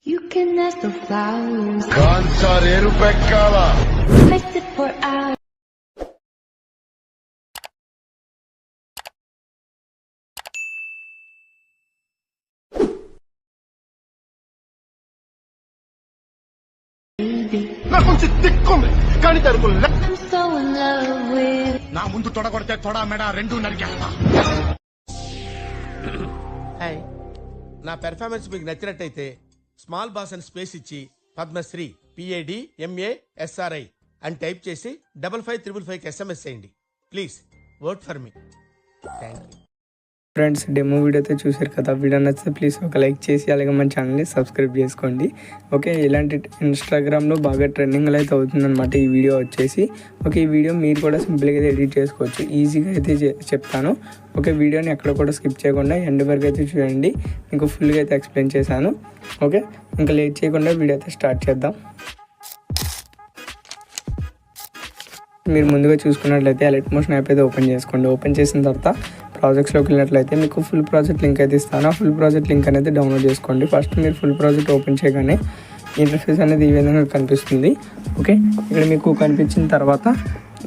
You can ask the flowers. కాంచారేరు పెక్కాల I sit for hours. Baby, నాకు కొంచెం తిక్కుంది కానీ తరుపులే I'm so in love with. నా ముందు తొడగొడితే తొడ మెడ రెండు నరికేస్తా. హాయ్, నా పెర్ఫార్మెన్స్ మీకు నచ్చినట్టయితే స్మాల్ బాస్ అని స్పేస్ ఇచ్చి పద్మశ్రీ PADMASRI అని టైప్ చేసి 55555 SMS చేయండి. Please work for me. Thank you. Friends, demo video అయితే చూసారు కదా. వీడియో నచ్చితే ప్లీజ్ ఒక లైక్ చేసి అలాగే మన ఛానల్ని సబ్స్క్రైబ్ చేసుకోండి. ఓకే, ఇలాంటి ఇన్స్టాగ్రామ్లో బాగా ట్రెండింగ్లో అయితే అవుతుందన్నమాట ఈ వీడియో వచ్చేసి. ఓకే, ఈ వీడియో మీరు కూడా సింపుల్గా అయితే ఎడిట్ చేసుకోవచ్చు, ఈజీగా అయితే చెప్తాను. ఓకే, వీడియోని ఎక్కడ కూడా స్కిప్ చేయకుండా ఎండ్ వరకు అయితే చూడండి, మీకు ఫుల్గా అయితే ఎక్స్ప్లెయిన్ చేశాను. ఓకే, ఇంకా లేట్ చేయకుండా వీడియో అయితే స్టార్ట్ చేద్దాం. మీరు ముందుగా చూసుకున్నట్లయితే ఎలైట్ మోషన్ యాప్ అయితే ఓపెన్ చేసుకోండి. ఓపెన్ చేసిన తర్వాత ప్రాజెక్ట్స్లోకి వెళ్ళినట్లయితే మీకు ఫుల్ ప్రాజెక్ట్ లింక్ అయితే ఇస్తాను. ఆ ఫుల్ ప్రాజెక్ట్ లింక్ అనేది డౌన్లోడ్ చేసుకోండి. ఫస్ట్ మీరు ఫుల్ ప్రాజెక్ట్ ఓపెన్ చేయగానే ఇంటర్ఫేస్ అనేది ఈ విధంగా కనిపిస్తుంది. ఓకే, ఇక్కడ మీకు కనిపించిన తర్వాత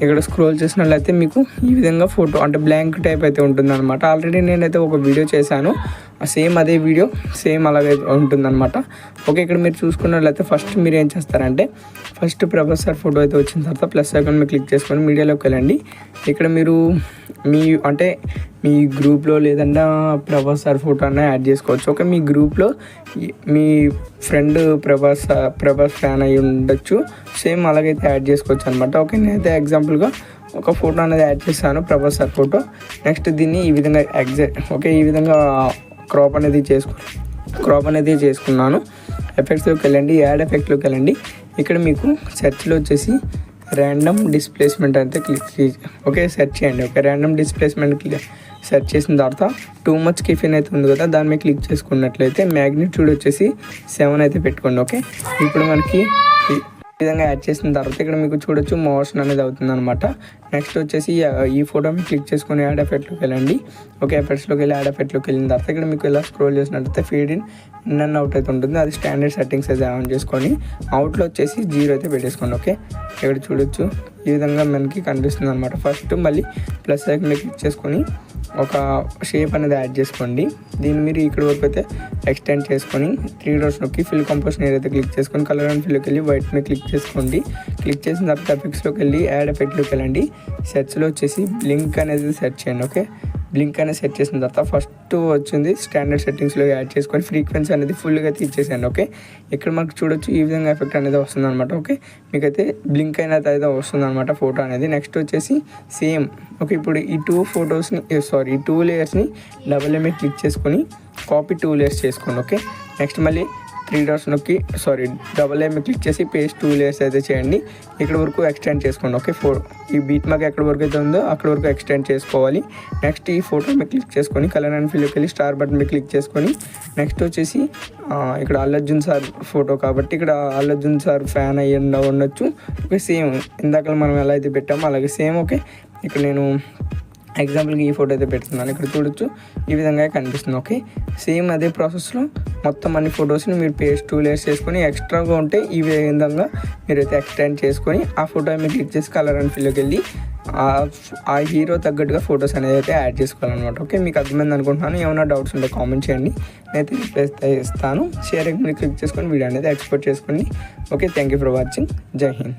ఇక్కడ స్క్రోల్ చేసినట్లయితే మీకు ఈ విధంగా ఫోటో అంటే బ్లాంక్ టైప్ అయితే ఉంటుందన్నమాట. ఆల్రెడీ నేనైతే ఒక వీడియో చేశాను, సేమ్ అదే వీడియో సేమ్ అలాగే ఉంటుందన్నమాట. ఓకే, ఇక్కడ మీరు చూసుకున్నట్లయితే ఫస్ట్ మీరు ఏం చేస్తారంటే ఫస్ట్ ప్రభాస్ సార్ ఫోటో అయితే వచ్చిన తర్వాత ప్లస్ ఐకాన్ మీద క్లిక్ చేసుకొని మీడియాలోకి వెళ్ళండి. ఇక్కడ మీరు మీ గ్రూప్లో లేదంటే ప్రభాస్ సార్ ఫోటో అన్న యాడ్ చేసుకోవచ్చు. ఓకే, మీ గ్రూప్లో మీ ఫ్రెండ్ ప్రభాస్ ఫ్యాన్ అయి ఉండొచ్చు, సేమ్ అలాగైతే యాడ్ చేసుకోవచ్చు అనమాట. ఓకే, నేనైతే ఎగ్జాంపుల్గా ఒక ఫోటో అనేది యాడ్ చేశాను, ప్రభాస్ సార్ ఫోటో. నెక్స్ట్ దీన్ని ఈ విధంగా ఈ విధంగా క్రాప్ అనేది చేసుకున్నాను. ఎఫెక్ట్స్లోకి వెళ్ళండి, యాడ్ ఎఫెక్ట్లోకి వెళ్ళండి. ఇక్కడ మీకు సెర్చ్లో వచ్చేసి ర్యాండమ్ డిస్ప్లేస్మెంట్ అయితే ఓకే సెర్చ్ చేయండి. ఓకే, ర్యాండమ్ డిస్ప్లేస్మెంట్ సెర్చ్ చేసిన తర్వాత టూ మచ్ కిఫిన్ అయితే ఉంది కదా, దాని మీద క్లిక్ చేసుకున్నట్లయితే మ్యాగ్నిట్యూడ్ వచ్చేసి 7 అయితే పెట్టుకోండి. ఓకే, ఇప్పుడు మనకి ఈ విధంగా యాడ్ చేసిన తర్వాత ఇక్కడ మీకు చూడొచ్చు మోషన్ అనేది అవుతుంది అనమాట. నెక్స్ట్ వచ్చేసి ఈ ఫోటో మీద క్లిక్ చేసుకొని యాడ్ ఎఫెక్ట్లోకి వెళ్ళండి. ఓకే, ఎఫెక్ట్స్లోకి వెళ్ళి యాడ్ ఎఫెక్ట్లోకి వెళ్ళిన తర్వాత ఇక్కడ మీకు ఇలా స్క్రోల్ చేసినట్లయితే ఫీడ్ ఇన్ అండ్ అవుట్ అయితే ఉంటుంది. అది స్టాండర్డ్ సెట్టింగ్స్ అయితే ఆన్ చేసుకొని అవుట్లో వచ్చేసి 0 అయితే పెట్టేసుకోండి. ఓకే, ఇక్కడ చూడొచ్చు ఈ విధంగా మనకి కనిపిస్తుంది అనమాట. ఫస్ట్ మళ్ళీ ప్లస్ ఐకాన్ మీద క్లిక్ చేసుకొని ఒక షేప్ అనేది యాడ్ చేసుకోండి. దీన్ని మీరు ఇక్కడ వరకు అయితే ఎక్స్టెండ్ చేసుకొని 3 డాట్స్ నొక్కి ఫిల్ కంపోజిషన్ ఏదైతే క్లిక్ చేసుకొని కలర్ అండ్ ఫిల్లోకి వెళ్ళి వైట్ మీద క్లిక్ చేసుకోండి. క్లిక్ చేసిన తర్వాత ఎఫెక్ట్స్లోకి వెళ్ళి యాడ్ ఎఫెక్ట్లోకి వెళ్ళండి. సెర్చ్లో వచ్చేసి బ్లింక్ అనేది సెర్చ్ చేయండి. ఓకే, బ్లింక్ అనేది సెట్ చేసిన తర్వాత ఫస్ట్ వచ్చింది స్టాండర్డ్ సెట్టింగ్స్లో యాడ్ చేసుకొని ఫ్రీక్వెన్సీ అనేది ఫుల్గా తీసేసాను. ఓకే, ఇక్కడ మనకు చూడొచ్చు ఈ విధంగా ఎఫెక్ట్ అనేది వస్తుంది అనమాట. ఓకే, మీకైతే బ్లింక్ అనేది అయితే వస్తుంది అనమాట ఫోటో అనేది. నెక్స్ట్ వచ్చేసి సేమ్. ఓకే, ఇప్పుడు ఈ 2 లేయర్స్ని డబుల్ మీద క్లిక్ చేసుకొని కాపీ 2 లేయర్స్ చేసుకోండి. ఓకే, నెక్స్ట్ మళ్ళీ 3 డాట్స్ నొక్కి డబుల్ మీద క్లిక్ చేసి పేస్ట్ 2 లేయర్స్ అయితే చేయండి. ఇక్కడ వరకు ఎక్స్టెండ్ చేసుకోండి. ఓకే, ఈ బీట్ మార్క్ ఎక్కడ వరకు అయితే ఉందో అక్కడ వరకు ఎక్స్టెండ్ చేసుకోవాలి. నెక్స్ట్ ఈ ఫోటో మీద క్లిక్ చేసుకొని కలర్ అండ్ ఫిల్లోకి వెళ్ళి స్టార్ బటన్ మీద క్లిక్ చేసుకొని నెక్స్ట్ వచ్చేసి ఇక్కడ అల్లర్జున్ సార్ ఫోటో కాబట్టి ఇక్కడ అల్లర్జున్ సార్ ఫ్యాన్ అయ్యి ఉండొచ్చు. ఓకే, సేమ్ ఇందాక మనం ఎలా అయితే పెట్టామో అలాగే సేమ్. ఓకే, ఇక్కడ నేను ఎగ్జాంపుల్కి ఈ ఫోటో అయితే పెడుతున్నాను. ఇక్కడ చూడొచ్చు ఈ విధంగా కనిపిస్తుంది. ఓకే, సేమ్ అదే ప్రాసెస్లో మొత్తం అన్ని ఫొటోస్ని మీరు పేస్ట్ 2 లేయర్స్ చేసుకొని ఎక్స్ట్రాగా ఉంటే ఈ విధంగా మీరైతే ఎక్స్టెండ్ చేసుకొని ఆ ఫోటో మీద క్లిక్ చేసి కలర్ అండ్ ఫిల్లోకి వెళ్ళి ఆ హీరో తగ్గట్టుగా ఫొటోస్ అనేది అయితే యాడ్ చేసుకోవాలన్నమాట. ఓకే, మీకు అర్థమైంది అనుకుంటున్నాను. ఏమైనా డౌట్స్ ఉంటే కామెంట్ చేయండి, నేనైతే రిప్లై ఇస్తాను. షేర్ మీద క్లిక్ చేసుకొని వీడియో అనేది ఎక్స్పోర్ట్ చేసుకోండి. Okay, thank you for watching. జై హింద్.